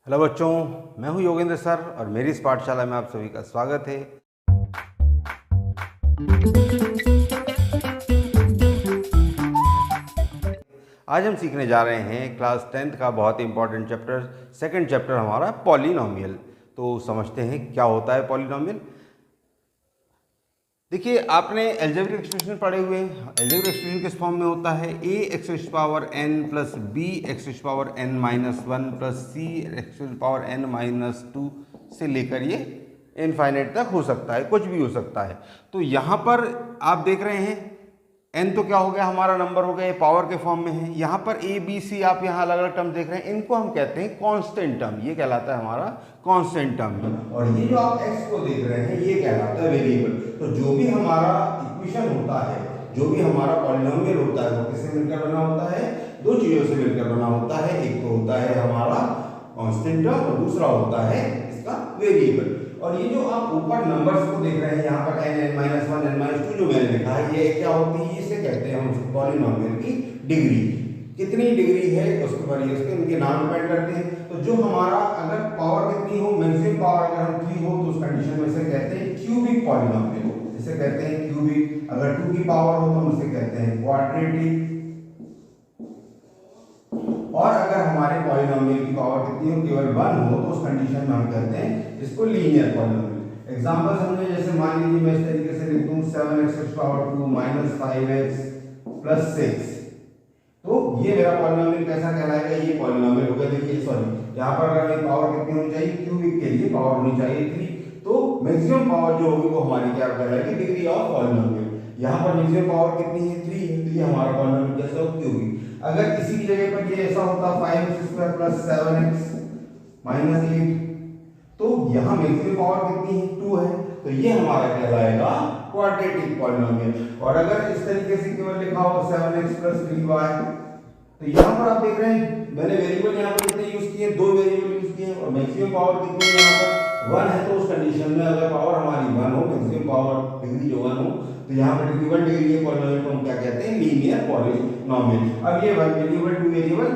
Hello बच्चों, मैं हूं योगेंद्र सर और मेरी इस पाठशाला में आप सभी का स्वागत है। आज हम सीखने जा रहे हैं क्लास 10th का बहुत ही इंपॉर्टेंट चैप्टर, सेकंड चैप्टर हमारा पॉलिनोमियल। तो समझते हैं क्या होता है पॉलिनोमियल। देखिए, आपने अलजेब्रिक एक्सप्रेशन पढ़े हुए हैं। अलजेब्रिक एक्सप्रेशन किस फॉर्म में होता है? A x to power n plus B x to power n minus one plus C x to power n minus two से लेकर ये इनफाइनाइट तक हो सकता है, कुछ भी हो सकता है। तो यहाँ पर आप देख रहे हैं एन तो क्या हो गया, हमारा नंबर हो गया, ये पावर के फॉर्म में है। यहाँ पर ए बी सी आप यहाँ अलग अलग टर्म देख रहे हैं, इनको हम कहते हैं कांस्टेंट टर्म। ये कहलाता है हमारा कांस्टेंट टर्म। और ये जो आप एक्स को देख रहे हैं ये कहलाता है वेरिएबल। तो जो भी हमारा इक्वेशन होता है, जो भी हमारा पॉलिनोमियल होता है, वो किससे मिलकर बना होता है? दो चीजों से मिलकर बना होता है। एक तो होता है हमारा कांस्टेंट टर्म और दूसरा होता है इसका वेरिएबल। और ये जो आप ऊपर नंबर्स को देख रहे हैं, यहाँ पर n n minus one n minus two जो मैंने लिखा है, ये क्या होती है? इसे कहते हैं हम पॉलिनोमियल की डिग्री। कितनी डिग्री है उसके पर ये उसके इनके नाम डिपेंड करते हैं। तो जो हमारा अगर पावर कितनी हो, मैक्सिमम पावर अगर हम 3 हो, तो उस कंडीशन में इसे कहते हैं क्यूबिक पॉलिनोमियल। इसे कहते हैं क्यूबिक। अगर 2 की पावर हो तो हम इसे कहते हैं क्वाड्रेटिक। और अगर हमारे पॉलिनोमियल की पावर कितनी हो, केवल 1 हो, तो उस कंडीशन में हम कहते हैं इसको लीनियर पॉलिनोमियल। एग्जांपल समझे, जैसे मान लीजिए मैं इस तरीके से लिख दूं 7x power 2 minus 5x plus 6। तो ये मेरा पॉलिनोमियल कैसा कहलाएगा? ये पॉलिनोमियल हो गया। देखिए सॉरी, यहाँ पर अगर मेरी पावर कितनी होनी चाहिए? क्यूबिक के लिए पावर होनी चाहिए 3। तो मैक्सिमम पावर जो होगी वो हमारी क्या कहलाएगी? Degree of polynomial. यहाँ पर मैक्सिमम पावर कितनी है? 3 है, तो ये हमारा पॉलिनोमियल कैसा हो? क्यूबिक। अगर इसी की जगह पर ये ऐसा होता 5x² प्लस 7x माइनस 8, तो यहाँ मैक्सिमम पावर कितनी है? 2 है, तो ये हमारा कहलाएगा क्वाड्रेटिक पॉलिनोमियल। और अगर इस तरीके से केवल लिखा हो 7x प्लस 3y, तो यहाँ पर आप देख रहे हैं मैंने वेरिएबल यहाँ पर कितने यूज किए? 2 वेरिएबल यूज किए और मैक्सिमम पावर कितनी है? यहाँ पर 1 है। तो उस कंडीशन में अगर पावर हमारी 1 हो, मैक्सिमम पावर डिग्री जो 1 हो, तो यहाँ पर डिग्री 1 डिग्री है पॉलिनोमियल को हम क्या कहते हैं? Linear polynomial. अब ये 1 वेरिएबल 2 वेरिएबल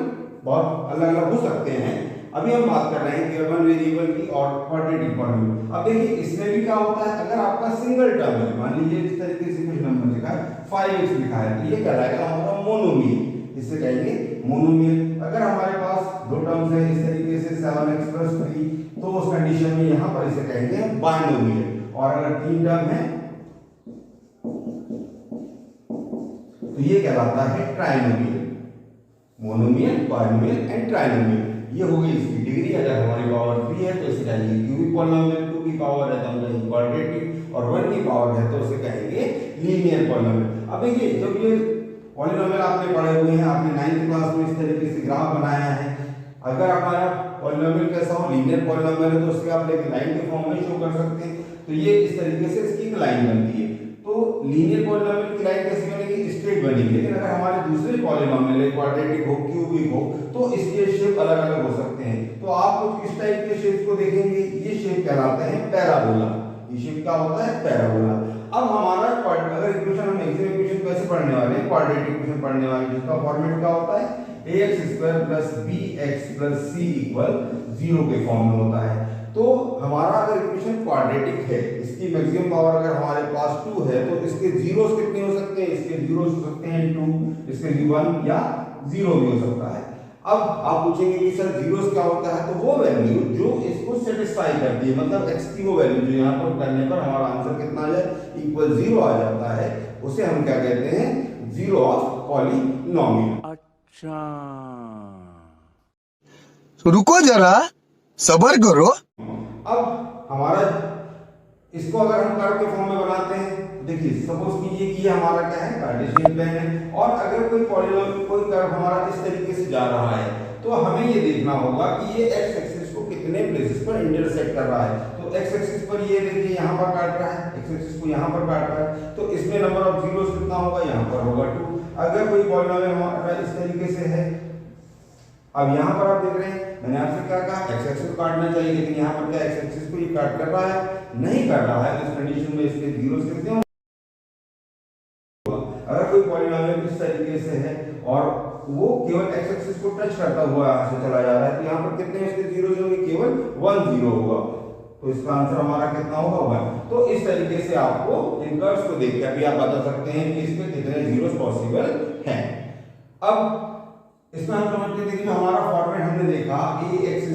बहुत अलग अलग हो सकते हैं। अभी हम बात कर रहे हैं केवल 1 वेरिएबल की और क्वाड्रेटिक पॉलिनोमियल। अब देखिए इसमें भी क्या होता है, अगर आपका सिंगल टर्म है, मान लीजिए इस तरीके से कुछ नंबर लिखा है 5x लिखा है, तो ये कहलाएगा हमारा मोनोमियल। इसे कहेंगे मोनोमियल। अगर हमारे पास दो टर्म्स है इस तरीके से 7x प्लस 3, तो उस कंडीशन में यहाँ पर इसे कहेंगे बाइनोमियल। और अगर 3 टर्म है तो ये कहलाता है trinomial. Monomial, binomial and trinomial, ये हो गई इसकी डिग्री। अगर हमारी पावर 3 है तो इसे कहेंगे क्यूबिक पॉलिनोमियल, 2 की पावर है तो हम कहेंगे क्वाड्रेटिक, और 1 की पावर है तो उसे कहेंगे लीनियर पॉलिनोमियल। अब देखिए जब ये पॉलिनोमियल आपने पढ़े हुए हैं, आपने 9th क्लास में इस तरीके से ग्राफ बनाया है। अगर हमारा पॉलिनोमियल कैसा हो, लीनियर पॉलिनोमियल है, तो उसके आप एक लाइन के फॉर्म में शो कर सकते हैं। तो ये इस तरीके से इसकी एक लाइन बनती है। तो लीनियर पॉलिनोमियल की लाइन कैसी बनेगी? स्ट्रेट बनेगी। लेकिन अगर हमारे दूसरे पॉलिनोमियल क्वाड्रेटिक हो, क्यूबिक हो, तो इसके शेप अलग अलग हो सकते हैं। तो आप कुछ इस टाइप के शेप को देखेंगे, ये शेप कहलाते हैं पैराबोला। ये शेप क्या होता है? पैराबोला। अब हमारा अगर इक्वेशन हम मैक्सिमम इक्वेशन कैसे पढ़ने वाले हैं? क्वाड्रेटिक इक्वेशन पढ़ने वाले, जिसका फॉर्मेट क्या होता है? ax² plus bx plus c equal 0 के फॉर्म में होता है। तो हमारा अगर इक्वेशन क्वाड्रेटिक है, इसकी मैक्सिमम पावर अगर हमारे पास 2 है, तो इसके जीरोस कितने हो सकते हैं? इसके जीरोस हो सकते हैं 2, इसके 1 या 0 भी हो सकता है। अब आप पूछेंगे कि सर जीरोस क्या होता है? तो वो वैल्यू जो इसको सेटिस्फाई करती है, मतलब x की वो वैल्यू जो यहाँ पर करने पर हमारा आंसर कितना आ जाए? इक्वल 0 आ जाता है, उसे हम क्या कहते हैं? Zero of polynomial. अच्छा, तो रुको जरा, सबर करो। अब हमारा इसको अगर हम कर्व के फॉर्म में बनाते हैं, देखिए सपोज कीजिए कि ये हमारा क्या है? कार्टेशियन प्लेन है। और अगर कोई पॉलिनोमियल, कोई कर्व हमारा इस तरीके से जा रहा है, तो हमें ये देखना होगा कि ये x एक्सिस को कितने प्लेसेस पर इंटरसेक्ट कर रहा है। तो x एक्सिस पर ये देखिए यहाँ पर काट रहा है, x एक्सिस को यहाँ पर काट रहा है, तो इसमें नंबर ऑफ जीरोस कितना होगा? यहाँ पर होगा 2। अगर कोई पॉलिनोमियल हमारा इस तरीके से है, अब यहाँ पर आप देख रहे हैं मैंने आपसे क्या कहा? x एक्सिस को काटना चाहिए, लेकिन यहाँ पर क्या x एक्सिस को ये काट कर रहा है? नहीं कर रहा है। तो इस कंडीशन में इसके जीरोस कितने होंगे? अगर कोई पॉलिनोमियल इस तरीके से है और वो केवल x एक्सिस को टच करता हुआ यहाँ से चला जा रहा है, तो यहाँ पर कितने इसके जीरोस होंगे, केवल 1 जीरो होगा, तो इसका आंसर हमारा कितना होगा 1। तो इस तरीके से आपको इन कर्व्स को देख के अभी आप बता सकते हैं कि इसमें कितने जीरोस पॉसिबल हैं। अब इसमें हम समझते थे कि हमारा फॉर्मेट हमने देखा ax²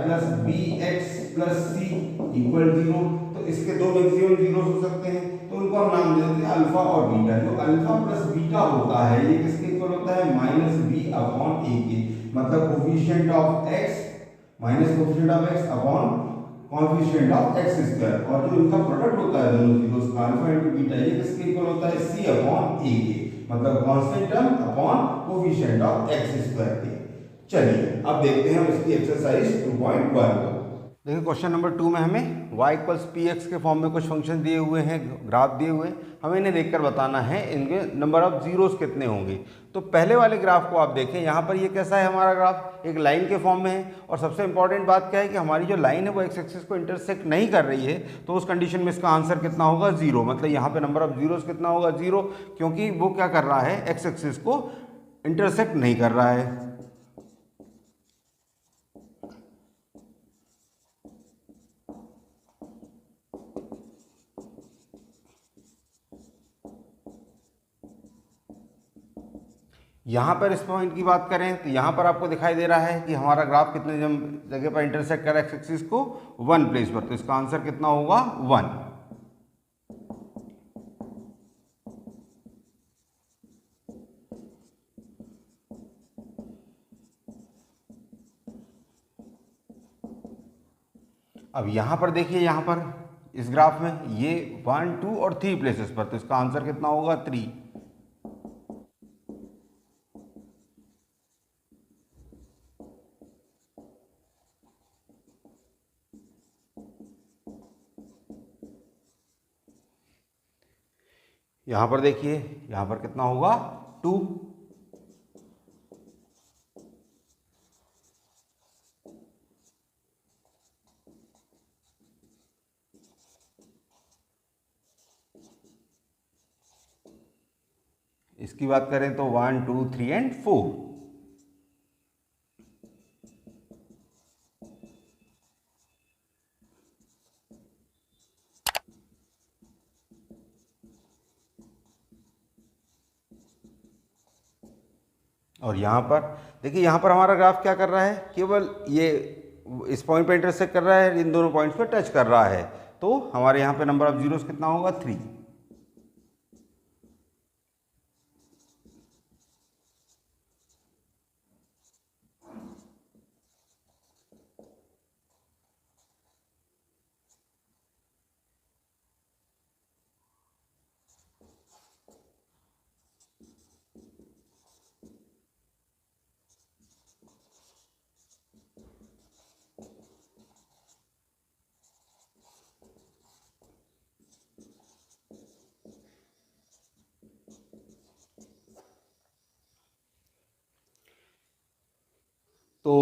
plus bx plus c equal 0, तो इसके दो मैक्सिमम जीरोस हो सकते हैं, तो उनको हम नाम दे देते हैं अल्फा और बीटा। जो अल्फा प्लस बीटा होता है ये किसके इक्वल होता है, -b/a के, मतलब coefficient of x minus coefficient of x upon coefficient of x², और जो इनका प्रोडक्ट होता है दोनों जीरोस का अल्फा इनटू बीटा, ये किसके इक्वल होता है c/a के, मतलब constant term upon coefficient of x² के। चलिए अब देखते हैं हम इसकी एक्सरसाइज 2.1 को। देखिए क्वेश्चन नंबर 2 में हमें y = px के फॉर्म में कुछ फंक्शन दिए हुए हैं, ग्राफ दिए हुए हैं, हमें इन्हें देखकर बताना है इनके नंबर ऑफ जीरोस कितने होंगे। तो पहले वाले ग्राफ को आप देखें, यहाँ पर ये कैसा है, हमारा ग्राफ एक लाइन के फॉर्म में है, और सबसे इंपॉर्टेंट बात क्या है कि हमारी जो लाइन है वो x एक्सिस को इंटरसेक्ट नहीं कर रही है, तो उस कंडीशन में इसका आंसर कितना होगा 0, मतलब यहाँ पे नंबर ऑफ जीरोस कितना होगा 0, क्योंकि वो क्या कर रहा है, x एक्सिस को इंटरसेक्ट नहीं कर रहा है। यहाँ पर इस पॉइंट की बात करें तो यहाँ पर आपको दिखाई दे रहा है कि हमारा ग्राफ कितने जगह पर इंटरसेक्ट कर रहा है एक्स एक्सिस को, 1 प्लेस पर, तो इसका आंसर कितना होगा 1। अब यहाँ पर देखिए, यहाँ पर इस ग्राफ में ये 1, 2 और 3 प्लेसेस पर, तो इसका आंसर कितना होगा 3। यहाँ पर देखिए, यहाँ पर कितना होगा 2। इसकी बात करें तो 1, 2, 3 एंड 4। और यहाँ पर देखिए, यहाँ पर हमारा ग्राफ क्या कर रहा है, केवल ये इस पॉइंट पे इंटरसेक्ट कर रहा है, इन दोनों पॉइंट्स पे टच कर रहा है, तो हमारे यहाँ पे नंबर ऑफ जीरोस कितना होगा 3। तो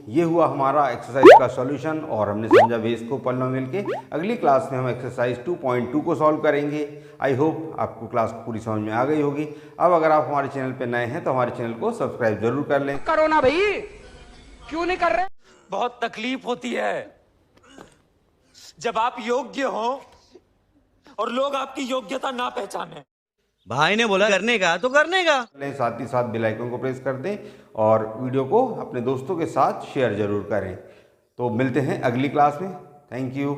ये हुआ हमारा एक्सरसाइज का सॉल्यूशन, और हमने समझा बेस को पॉलिनोमियल के। अगली क्लास में हम एक्सरसाइज 2.2 को सॉल्व करेंगे। आई होप आपको क्लास पूरी समझ में आ गई होगी। अब अगर आप हमारे चैनल पे नए हैं तो हमारे चैनल को सब्सक्राइब जरूर कर लें। करो ना भाई, क्यों नहीं कर रहे? बहुत तकलीफ होती है जब आप योग्य हो और लोग आपकी योग्यता ना पहचाने। भाई ने बोला करने का तो करने का। साथ ही साथ बेल आइकन को प्रेस कर दें और वीडियो को अपने दोस्तों के साथ शेयर जरूर करें। तो मिलते हैं अगली क्लास में। Thank you.